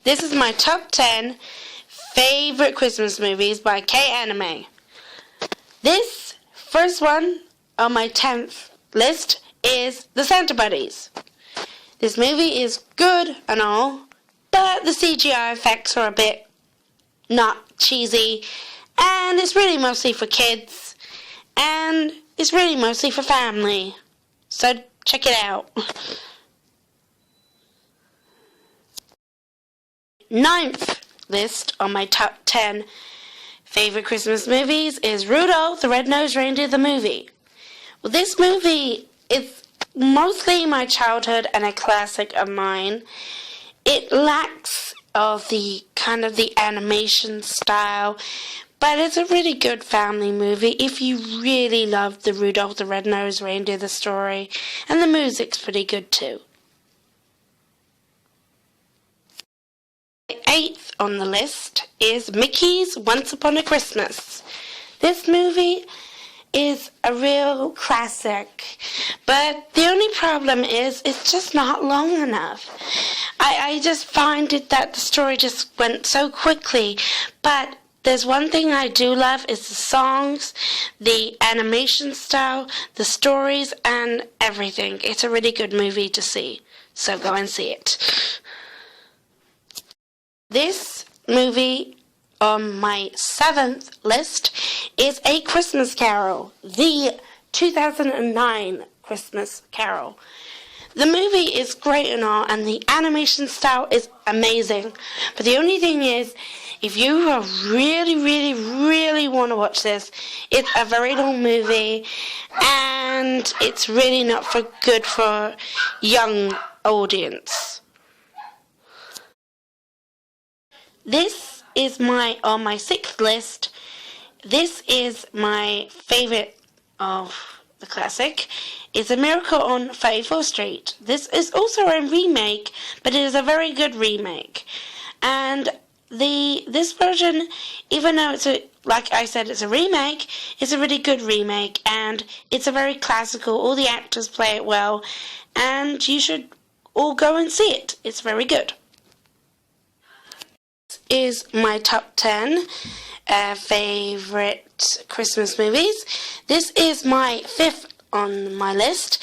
This is my top 10 favorite Christmas movies by K-Anime. This first one on my 10th list is The Santa Buddies. This movie is good and all, but the CGI effects are a bit not cheesy, and it's really mostly for kids, and it's really mostly for family. So check it out. 9th list on my top 10 favorite Christmas movies is Rudolph the Red-Nosed Reindeer the movie. Well, this movie is mostly my childhood and a classic of mine. It lacks of the kind of the animation style, but it's a really good family movie if you really love the Rudolph the Red-Nosed Reindeer, the story, and the music's pretty good too. 8th on the list is Mickey's Once Upon a Christmas. This movie is a real classic, but the only problem is it's just not long enough. I just find it that the story just went so quickly, but there's one thing I do love is the songs, the animation style, the stories, and everything. It's a really good movie to see, so go and see it. This movie on my 7th list is A Christmas Carol, the 2009 Christmas Carol. The movie is great and all, and the animation style is amazing. But the only thing is, if you really want to watch this, it's a very long movie, and it's really not good for young audience. This is on my 6th list. This is my favorite of the classic. It's A Miracle on 34th Street. This is also a remake, but it is a very good remake. And this version, even though like I said, it's a remake, it's a really good remake, and it's a very classical. All the actors play it well, and you should all go and see it. It's very good. Is my top 10 favorite Christmas movies. This is my 5th on my list.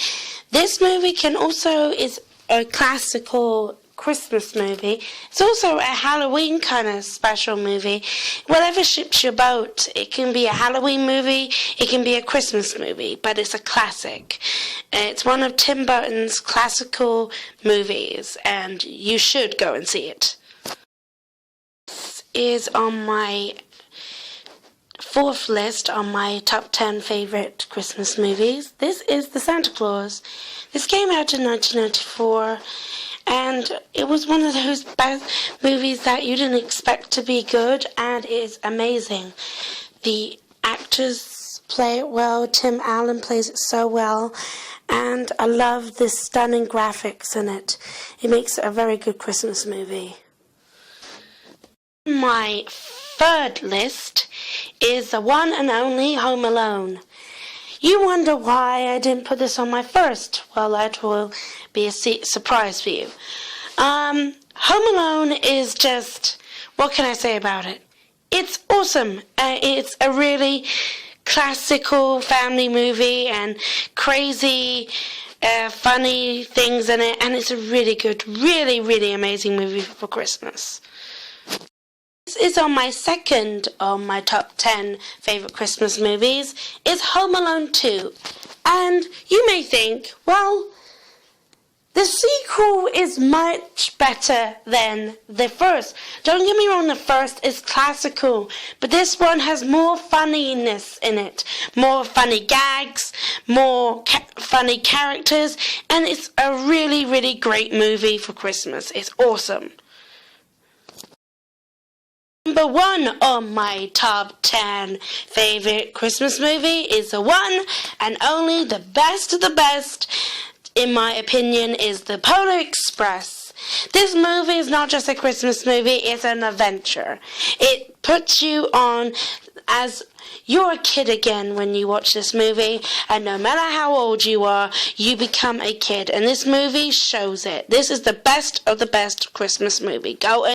This movie is a classical Christmas movie. It's also a Halloween kind of special movie. Whatever ships your boat. It can be a Halloween movie, it can be a Christmas movie, but it's a classic. It's one of Tim Burton's classical movies, and you should go and see it. Is on my 4th list on my top 10 favorite Christmas movies. This is The Santa Claus. This came out in 1994, and it was one of those best movies that you didn't expect to be good, and it is amazing. The actors play it well. Tim Allen plays it so well, and I love the stunning graphics in it. It makes it a very good Christmas movie. My 3rd list is the one and only Home Alone. You wonder why I didn't put this on my first. Well, that will be a surprise for you. Home Alone is just, what can I say about it? It's awesome. It's a really classical family movie and crazy, funny things in it, and it's a really good, really amazing movie for Christmas. This is on my 2nd on my top 10 favorite Christmas movies. It's Home Alone 2. And you may think, well, the sequel is much better than the first. Don't get me wrong, the first is classical, but this one has more funniness in it. More funny gags, more funny characters, and it's a really great movie for Christmas. It's awesome. Number 1 on my top 10 favorite Christmas movie is the one and only, the best of the best, in my opinion, is The Polar Express. This movie is not just a Christmas movie, it's an adventure. It puts you on as you're a kid again when you watch this movie, and no matter how old you are, you become a kid, and this movie shows it. This is the best of the best Christmas movie. Go and